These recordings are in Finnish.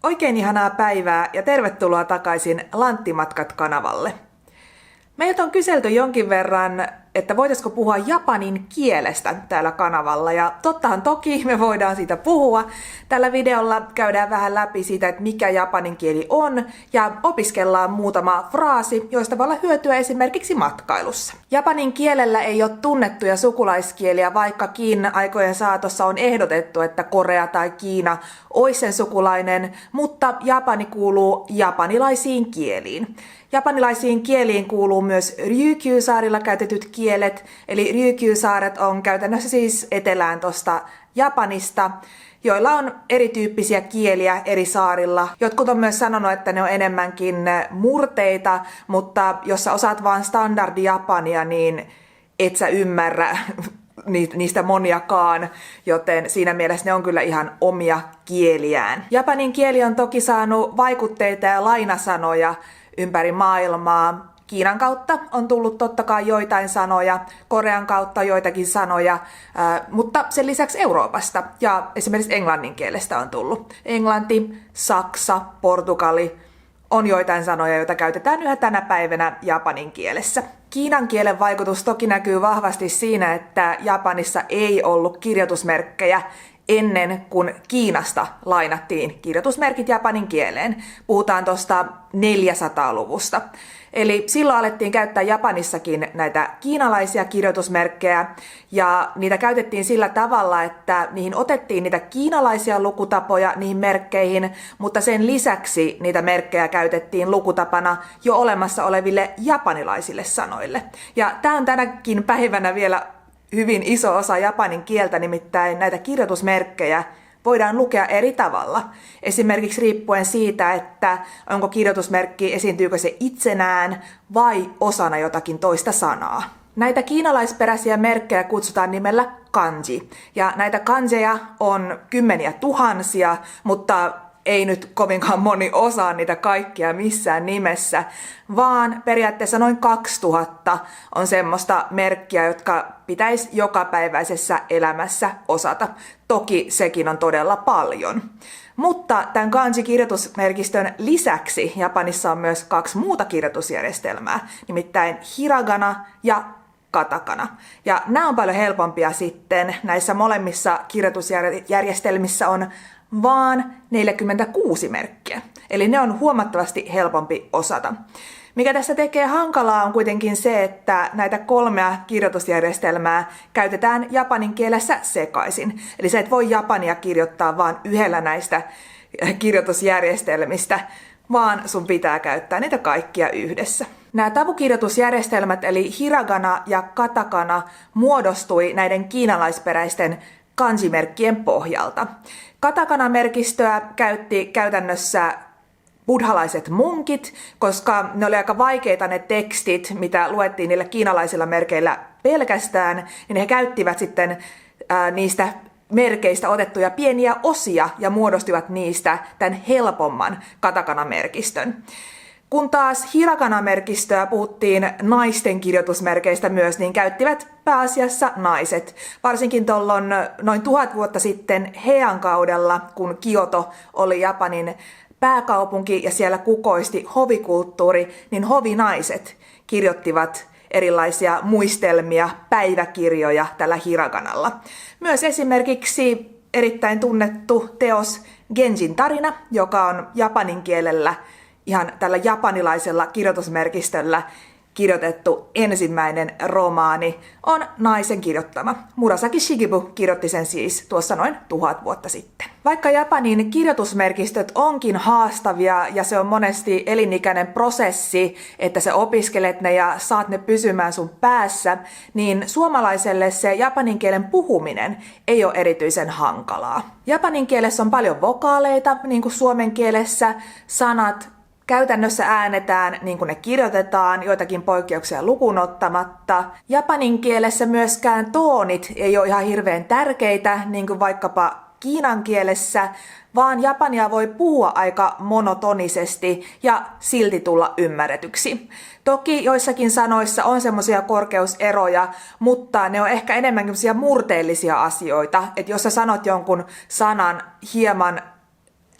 Oikein ihanaa päivää ja tervetuloa takaisin Lanttimatkat-kanavalle. Meiltä on kyselty jonkin verran, että voitaisiko puhua japanin kielestä täällä kanavalla, ja tottahan toki me voidaan siitä puhua. Tällä videolla käydään vähän läpi siitä, että mikä japanin kieli on, ja opiskellaan muutama fraasi, joista voi olla hyötyä esimerkiksi matkailussa. Japanin kielellä ei ole tunnettuja sukulaiskieliä, vaikkakin aikojen saatossa on ehdotettu, että Korea tai Kiina olisi sen sukulainen, mutta Japani kuuluu japanilaisiin kieliin. Japanilaisiin kieliin kuuluu myös Ryukyu-saarilla käytetyt kielet, eli Ryukyu-saaret on käytännössä siis etelään tuosta Japanista, joilla on erityyppisiä kieliä eri saarilla. Jotkut on myös sanonut, että ne on enemmänkin murteita, mutta jos sä osaat vaan standardi japania, niin et sä ymmärrä niistä moniakaan, joten siinä mielessä ne on kyllä ihan omia kieliään. Japanin kieli on toki saanut vaikutteita ja lainasanoja ympäri maailmaa. Kiinan kautta on tullut totta kai joitain sanoja, Korean kautta joitakin sanoja, mutta sen lisäksi Euroopasta ja esimerkiksi englannin kielestä on tullut. Englanti, Saksa, Portugali on joitain sanoja, joita käytetään yhä tänä päivänä japanin kielessä. Kiinan kielen vaikutus toki näkyy vahvasti siinä, että Japanissa ei ollut kirjoitusmerkkejä ennen kuin Kiinasta lainattiin kirjoitusmerkit japanin kieleen. Puhutaan tuosta 400-luvusta. Eli silloin alettiin käyttää Japanissakin näitä kiinalaisia kirjoitusmerkkejä, ja niitä käytettiin sillä tavalla, että niihin otettiin niitä kiinalaisia lukutapoja niihin merkkeihin, mutta sen lisäksi niitä merkkejä käytettiin lukutapana jo olemassa oleville japanilaisille sanoille. Ja tämä on tänäkin päivänä vielä hyvin iso osa japanin kieltä, nimittäin näitä kirjoitusmerkkejä voidaan lukea eri tavalla. Esimerkiksi riippuen siitä, että onko kirjoitusmerkki, esiintyykö se itsenään vai osana jotakin toista sanaa. Näitä kiinalaisperäisiä merkkejä kutsutaan nimellä kanji. Ja näitä kanjeja on kymmeniä tuhansia, mutta ei nyt kovinkaan moni osaa niitä kaikkia missään nimessä, vaan periaatteessa noin 2000 on semmoista merkkiä, jotka pitäisi jokapäiväisessä elämässä osata. Toki sekin on todella paljon. Mutta tämän kanji-kirjoitusmerkistön lisäksi Japanissa on myös 2 muuta kirjoitusjärjestelmää, nimittäin hiragana ja katakana. Ja nämä on paljon helpompia sitten. Näissä molemmissa kirjoitusjärjestelmissä on vaan 46 merkkiä. Eli ne on huomattavasti helpompi osata. Mikä tässä tekee hankalaa on kuitenkin se, että näitä 3 kirjoitusjärjestelmää käytetään japanin kielessä sekaisin. Eli sä et voi japania kirjoittaa vaan yhdellä näistä kirjoitusjärjestelmistä, vaan sun pitää käyttää niitä kaikkia yhdessä. Nämä tavukirjoitusjärjestelmät eli hiragana ja katakana muodostui näiden kiinalaisperäisten kanjimerkkien pohjalta. Katakana-merkistöä käytti käytännössä buddhalaiset munkit, koska ne oli aika vaikeita ne tekstit, mitä luettiin niillä kiinalaisilla merkeillä pelkästään, niin he käyttivät sitten niistä merkeistä otettuja pieniä osia ja muodostivat niistä tämän helpomman katakana-merkistön. Kun taas hiragana-merkistöä puhuttiin naisten kirjoitusmerkeistä myös, niin käyttivät pääasiassa naiset. Varsinkin tuolloin noin 1000 vuotta sitten Heian kaudella, kun Kioto oli Japanin pääkaupunki ja siellä kukoisti hovikulttuuri, niin hovinaiset kirjoittivat erilaisia muistelmia, päiväkirjoja tällä hiraganalla. Myös esimerkiksi erittäin tunnettu teos Genjin tarina, joka on japanin kielellä ihan tällä japanilaisella kirjoitusmerkistöllä kirjoitettu ensimmäinen romaani, on naisen kirjoittama. Murasaki Shikibu kirjoitti sen siis tuossa noin 1000 vuotta sitten. Vaikka Japanin kirjoitusmerkistöt onkin haastavia ja se on monesti elinikäinen prosessi, että sä opiskelet ne ja saat ne pysymään sun päässä, niin suomalaiselle se japanin kielen puhuminen ei ole erityisen hankalaa. Japanin kielessä on paljon vokaaleita, niin kuin suomen kielessä sanat käytännössä äänetään niin kuin ne kirjoitetaan, joitakin poikkeuksia lukuun ottamatta. Japanin kielessä myöskään toonit ei ole ihan hirveän tärkeitä, niin kuin vaikkapa kiinan kielessä, vaan japania voi puhua aika monotonisesti ja silti tulla ymmärretyksi. Toki joissakin sanoissa on semmoisia korkeuseroja, mutta ne on ehkä enemmänkin murteellisia asioita, että jos sä sanot jonkun sanan hieman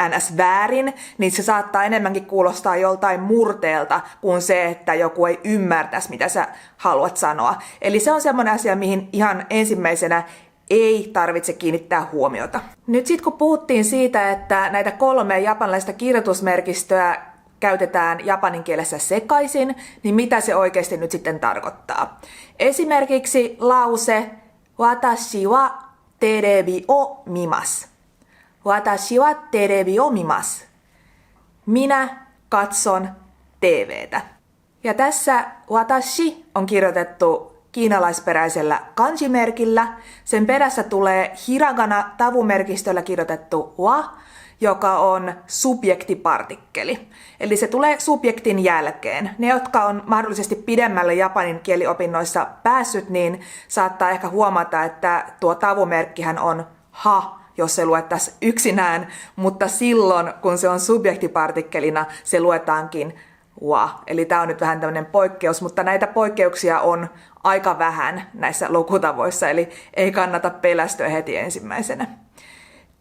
ns. Väärin, niin se saattaa enemmänkin kuulostaa joltain murteelta kuin se, että joku ei ymmärtäisi, mitä sä haluat sanoa. Eli se on semmoinen asia, mihin ihan ensimmäisenä ei tarvitse kiinnittää huomiota. Nyt sitten kun puhuttiin siitä, että näitä 3 japanilaista kirjoitusmerkistöä käytetään japanin kielessä sekaisin, niin mitä se oikeasti nyt sitten tarkoittaa? Esimerkiksi lause watashi wa terebi o mimasu. Watashi wa terebi o mimasu. Minä katson TVtä. Ja tässä watashi on kirjoitettu kiinalaisperäisellä kanjimerkillä. Sen perässä tulee hiragana tavumerkistöllä kirjoitettu wa, joka on subjektipartikkeli. Eli se tulee subjektin jälkeen. Ne, jotka on mahdollisesti pidemmälle japanin kieliopinnoissa päässyt, niin saattaa ehkä huomata, että tuo tavumerkkihän on ha, jos se luettaisiin yksinään, mutta silloin, kun se on subjektipartikkelina, se luetaankin wa. Eli tämä on nyt vähän tämmöinen poikkeus, mutta näitä poikkeuksia on aika vähän näissä lukutavoissa, eli ei kannata pelästyä heti ensimmäisenä.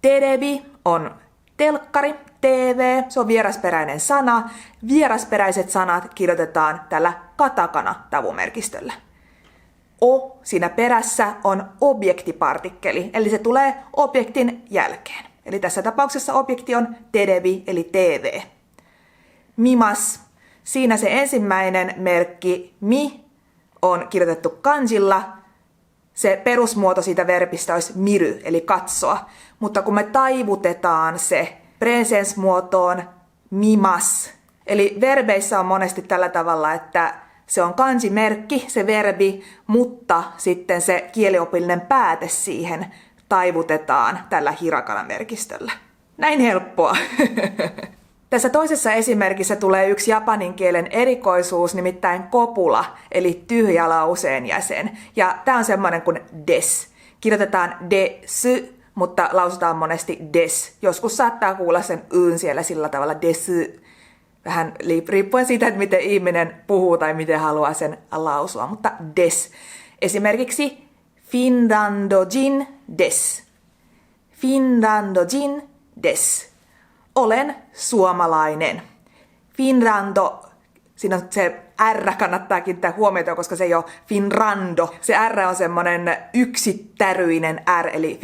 Terebi on telkkari, TV, se on vierasperäinen sana. Vierasperäiset sanat kirjoitetaan tällä katakana-tavumerkistöllä. O siinä perässä on objektipartikkeli, eli se tulee objektin jälkeen. Eli tässä tapauksessa objekti on terebi, eli TV. Mimas, siinä se ensimmäinen merkki mi on kirjoitettu kanjilla. Se perusmuoto siitä verbistä olisi miry, eli katsoa. Mutta kun me taivutetaan se presens-muotoon mimas, eli verbeissä on monesti tällä tavalla, että se on kanjimerkki, se verbi, mutta sitten se kieliopillinen pääte siihen taivutetaan tällä hiragana-merkistöllä. Näin helppoa. Tässä toisessa esimerkissä tulee yksi japanin kielen erikoisuus, nimittäin kopula, eli tyhjä lauseen jäsen. Ja tämä on semmoinen kuin des. Kirjoitetaan desu, mutta lausutaan monesti des. Joskus saattaa kuulla sen yn siellä sillä tavalla desu. Vähän riippuen siitä, että miten ihminen puhuu tai miten haluaa sen lausua, mutta des. Esimerkiksi Finlandojin des. Finlandojin des. Olen suomalainen. Finlando, siinä on se R kannattaa kiinnittää huomiota, koska se ei ole Finrando. Se R on semmoinen yksittäryinen R, eli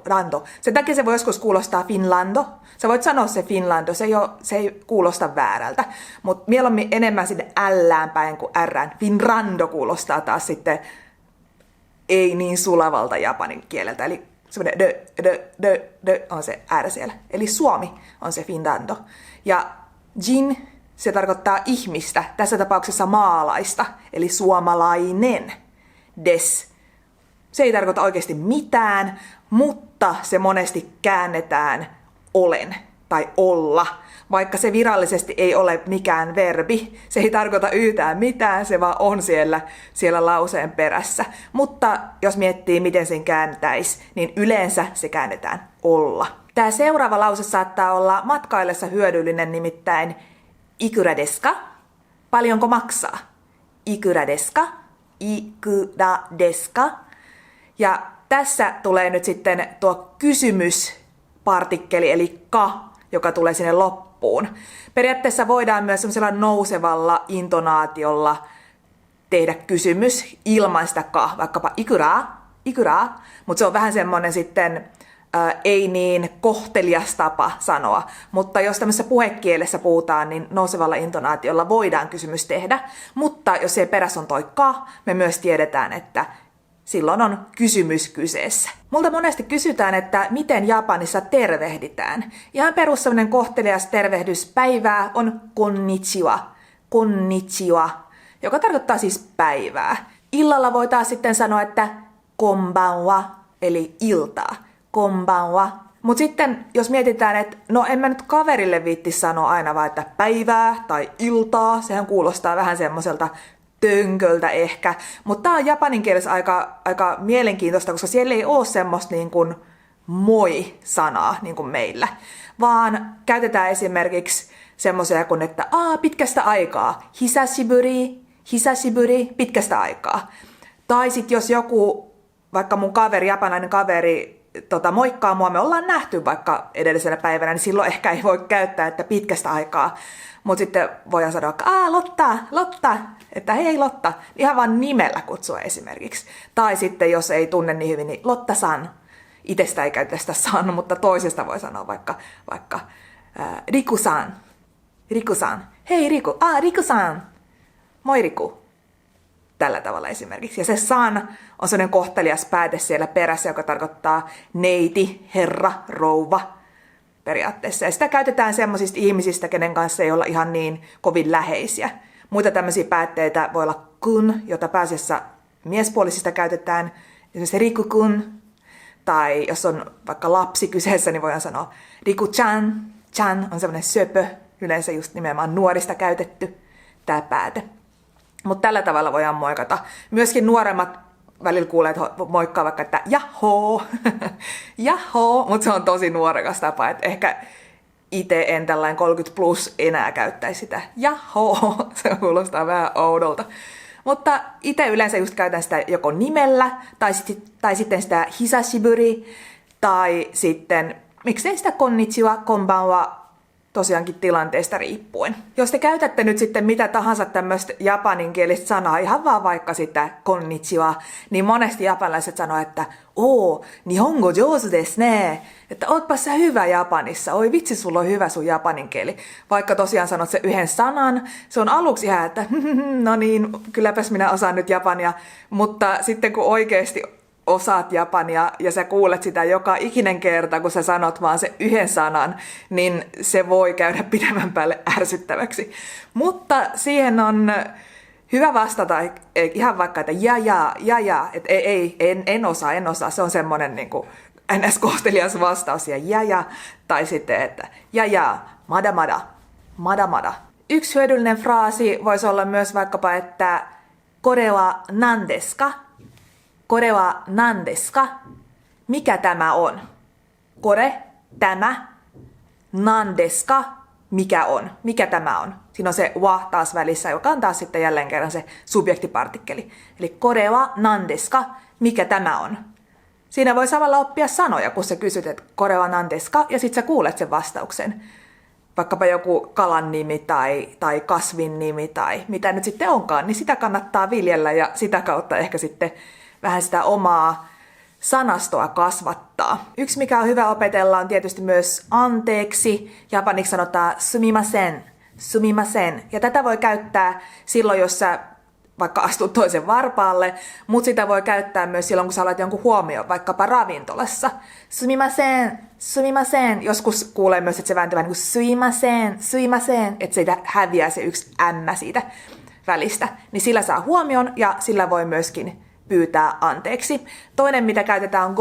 rando. Sen takia se voi joskus kuulostaa Finlando. Sä voit sanoa se Finlando, se ei kuulosta väärältä. Mutta mieluummin enemmän sinne L:ään päin kuin R:ään. Finrando kuulostaa taas sitten ei niin sulavalta japanin kieleltä. Eli semmoinen d on se R siellä. Eli Suomi on se Finlando. Ja jin, se tarkoittaa ihmistä, tässä tapauksessa maalaista, eli suomalainen. Des. Se ei tarkoita oikeasti mitään, mutta se monesti käännetään olen tai olla. Vaikka se virallisesti ei ole mikään verbi, se ei tarkoita yhtään mitään, se vaan on siellä lauseen perässä. Mutta jos miettii, miten sen kääntäisi, niin yleensä se käännetään olla. Tämä seuraava lause saattaa olla matkaillessa hyödyllinen, nimittäin ikura desu ka? Paljonko maksaa? Ikura desu ka? Ikura desu ka? Ja tässä tulee nyt sitten tuo kysymyspartikkeli, eli ka, joka tulee sinne loppuun. Periaatteessa voidaan myös semmoisella nousevalla intonaatiolla tehdä kysymys ilman sitä ka, vaikkapa ikura, mutta se on vähän semmoinen sitten ei niin kohtelias tapa sanoa. Mutta jos tämmöisessä puhekielessä puhutaan, niin nousevalla intonaatiolla voidaan kysymys tehdä. Mutta jos se perässä on toi ka, me myös tiedetään, että silloin on kysymys kyseessä. Multa monesti kysytään, että miten Japanissa tervehditään. Ihan perus sellainen kohtelias tervehdyspäivää on konnichiwa, konnichiwa, joka tarkoittaa siis päivää. Illalla voi taas sitten sanoa, että konbanwa, eli iltaa, konbanwa. Mutta sitten jos mietitään, että no en mä nyt kaverille viitti sanoa aina vaan, että päivää tai iltaa, sehän kuulostaa vähän semmoiselta tönköltä ehkä, mutta tämä on japanin kielessä aika mielenkiintoista, koska siellä ei ole semmoista niin kuin moi-sanaa niin kuin meillä, vaan käytetään esimerkiksi semmoisia kuin, että pitkästä aikaa, hisashiburi, pitkästä aikaa. Tai sitten jos joku, vaikka mun kaveri, japanilainen kaveri, moikkaa mua, me ollaan nähty vaikka edellisenä päivänä, niin silloin ehkä ei voi käyttää, että pitkästä aikaa. Mutta sitten voidaan sanoa, että Lotta, että hei Lotta, ihan vaan nimellä kutsua esimerkiksi. Tai sitten jos ei tunne niin hyvin, niin Lotta-san. Itsestä ei käytä sitä san, mutta toisesta voi sanoa vaikka Riku-san. Riku-san. Hei Riku. Riku-san. Moi Riku. Tällä tavalla esimerkiksi. Ja se san on sellainen kohtelias pääte siellä perässä, joka tarkoittaa neiti, herra, rouva periaatteessa. Ja sitä käytetään semmoisista ihmisistä, kenen kanssa ei olla ihan niin kovin läheisiä. Muita tämmöisiä päätteitä voi olla kun, jota pääasiassa miespuolisista käytetään. Esimerkiksi Riku-kun. Tai jos on vaikka lapsi kyseessä, niin voidaan sanoa Riku-chan. Chan on semmoinen söpö, yleensä just nimenomaan nuorista käytetty tämä pääte. Mutta tällä tavalla voidaan moikata. Myöskin nuoremmat välillä kuulee, että moikkaa vaikka, että jahoo, jahoo, mutta se on tosi nuorekas tapa, että ehkä itse en tällainen 30 plus enää käyttäisi sitä jahoo, se kuulostaa vähän oudolta. Mutta itse yleensä just käytän sitä joko nimellä, tai sitten sitä hisashiburi, tai sitten miksei sitä konnichiwa, konbanwa, tosiaankin tilanteesta riippuen. Jos te käytätte nyt sitten mitä tahansa tämmöistä japaninkielistä sanaa, ihan vaan vaikka sitä konnichiwa, niin monesti japanilaiset sanoo, että nihongo jousu desu ne, että ootpa sä hyvä Japanissa, oi vitsi, sulla on hyvä sun japaninkieli. Vaikka tosiaan sanot se yhden sanan, se on aluksi ihan, että no niin, kylläpäs minä osaan nyt japania, mutta sitten kun oikeasti osaat japania ja sä kuulet sitä joka ikinen kerta, kun sä sanot vaan se yhden sanan, niin se voi käydä pidemmän päälle ärsyttäväksi. Mutta siihen on hyvä vastata ihan vaikka, että että en osaa. Se on semmoinen niin kuin ns-kohtelias vastaus ja, tai sitten, että mada. Yksi hyödyllinen fraasi voisi olla myös vaikkapa, että kore wa nan desu ka? Kore wa nan desu ka? Mikä tämä on? Kore, tämä, nan desu ka? Mikä on? Mikä tämä on? Siinä on se wa taas välissä, joka on taas sitten jälleen kerran se subjektipartikkeli. Eli kore wa nan desu ka? Mikä tämä on? Siinä voi samalla oppia sanoja, kun sä kysyt, että kore wa nan desu ka? Ja sit sä kuulet sen vastauksen. Vaikkapa joku kalan nimi tai kasvin nimi tai mitä nyt sitten onkaan, niin sitä kannattaa viljellä ja sitä kautta ehkä sitten vähän sitä omaa sanastoa kasvattaa. Yksi, mikä on hyvä opetella, on tietysti myös anteeksi. Japaniksi sanotaan sumimasen. Ja tätä voi käyttää silloin, jos sä vaikka astut toisen varpaalle, mutta sitä voi käyttää myös silloin, kun sä haluat jonkun huomioon, vaikkapa ravintolassa. Sumimasen. Joskus kuulee myös, että se vääntää niin kuin suimasen, että siitä häviää se yksi ämmä siitä välistä. Niin sillä saa huomion ja sillä voi myöskin pyytää anteeksi. Toinen, mitä käytetään, on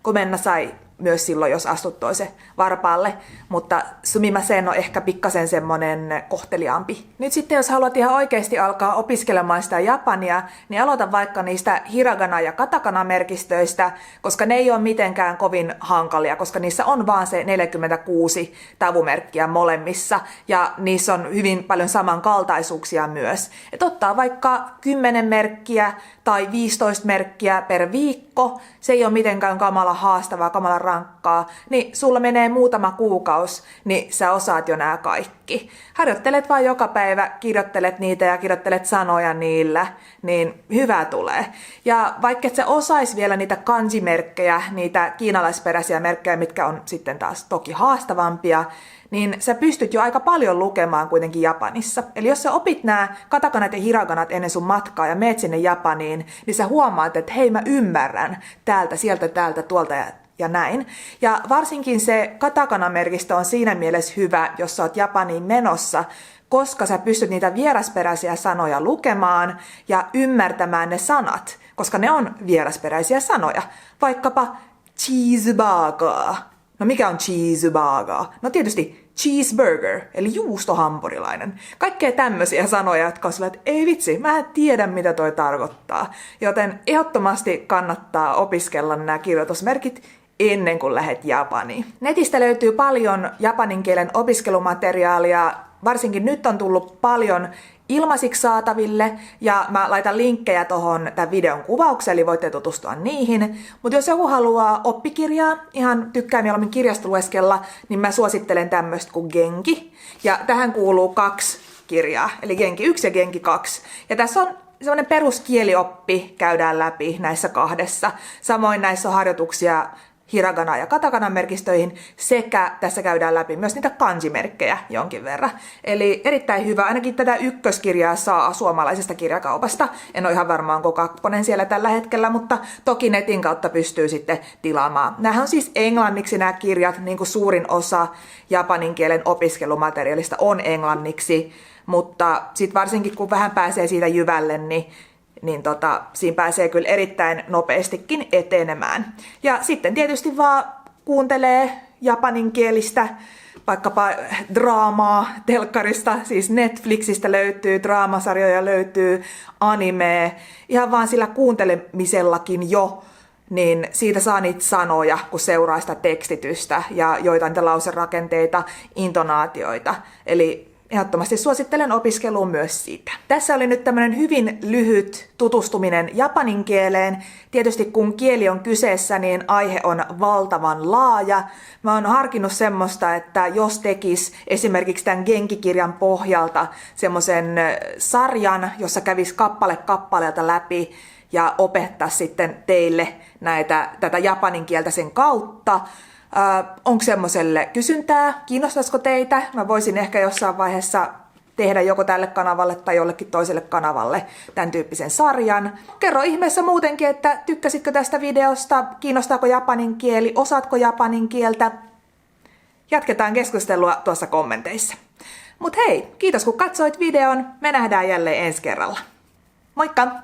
gomennasai myös silloin, jos astut toisen varpaalle, mutta sumimasen on ehkä pikkasen semmoinen kohteliaampi. Nyt sitten, jos haluat ihan oikeasti alkaa opiskelemaan sitä japania, niin aloita vaikka niistä hiragana- ja katakana-merkistöistä, koska ne ei ole mitenkään kovin hankalia, koska niissä on vaan se 46 tavumerkkiä molemmissa, ja niissä on hyvin paljon samankaltaisuuksia myös. Et ottaa vaikka 10 merkkiä tai 15 merkkiä per viikko, se ei ole mitenkään kamala haastavaa, kamala rankkaa, niin sulla menee muutama kuukausi, niin sä osaat jo nämä kaikki. Harjoittelet vaan joka päivä, kirjoittelet niitä ja kirjoittelet sanoja niillä, niin hyvä tulee. Ja vaikka et sä osais vielä niitä kanji-merkkejä, niitä kiinalaisperäisiä merkkejä, mitkä on sitten taas toki haastavampia, niin sä pystyt jo aika paljon lukemaan kuitenkin Japanissa. Eli jos sä opit nämä katakanat ja hiraganat ennen sun matkaa ja meet sinne Japaniin, niin sä huomaat, että hei, mä ymmärrän täältä, sieltä, täältä, tuolta ja näin. Ja varsinkin se katakana-merkistö on siinä mielessä hyvä, jos sä oot Japaniin menossa, koska sä pystyt niitä vierasperäisiä sanoja lukemaan ja ymmärtämään ne sanat, koska ne on vierasperäisiä sanoja. Vaikkapa cheeseburger. No mikä on cheeseburger? No tietysti cheeseburger, eli juustohampurilainen. Kaikkea tämmöisiä sanoja, jotka on että ei vitsi, mä en tiedä mitä toi tarkoittaa. Joten ehdottomasti kannattaa opiskella nämä kirjoitusmerkit ennen kuin lähdet Japaniin. Netistä löytyy paljon japanin kielen opiskelumateriaalia varsinkin nyt on tullut paljon ilmaisiksi saataville, ja mä laitan linkkejä tuohon tämän videon kuvaukseen, eli voitte tutustua niihin. Mutta jos joku haluaa oppikirjaa, ihan tykkää mieluummin kirjasta lueskella, niin mä suosittelen tämmöistä kuin Genki. Ja tähän kuuluu 2 kirjaa, eli Genki 1 ja Genki 2. Ja tässä on semmoinen peruskielioppi käydään läpi näissä 2. Samoin näissä on harjoituksia hiragana ja katakanan merkistöihin, sekä tässä käydään läpi myös niitä kanjimerkkejä jonkin verran. Eli erittäin hyvä, ainakin tätä ykköskirjaa saa suomalaisesta kirjakaupasta. En ole ihan varma, onko 2 siellä tällä hetkellä, mutta toki netin kautta pystyy sitten tilaamaan. Nämähän on siis englanniksi nämä kirjat, niin kuin suurin osa japanin kielen opiskelumateriaalista on englanniksi, mutta sitten varsinkin kun vähän pääsee siitä jyvälle, niin siinä pääsee kyllä erittäin nopeastikin etenemään. Ja sitten tietysti vaan kuuntelee japaninkielistä, vaikkapa draamaa telkkarista, siis Netflixistä löytyy, draamasarjoja löytyy, animea, ihan vaan sillä kuuntelemisellakin jo, niin siitä saa niitä sanoja, kun seuraa sitä tekstitystä ja joitain niitä lauserakenteita, intonaatioita. Eli ehdottomasti suosittelen opiskeluun myös siitä. Tässä oli nyt tämmöinen hyvin lyhyt tutustuminen japanin kieleen. Tietysti kun kieli on kyseessä, niin aihe on valtavan laaja. Mä oon harkinnut semmoista, että jos tekis esimerkiksi tämän Genki-kirjan pohjalta semmoisen sarjan, jossa kävis kappale kappaleelta läpi ja opettaa sitten teille tätä japanin kieltä sen kautta. Onko semmoiselle kysyntää? Kiinnostaisiko teitä? Mä voisin ehkä jossain vaiheessa tehdä joko tälle kanavalle tai jollekin toiselle kanavalle tämän tyyppisen sarjan. Kerro ihmeessä muutenkin, että tykkäsitkö tästä videosta? Kiinnostaako japanin kieli? Osaatko japanin kieltä? Jatketaan keskustelua tuossa kommenteissa. Mut hei, kiitos kun katsoit videon. Me nähdään jälleen ensi kerralla. Moikka!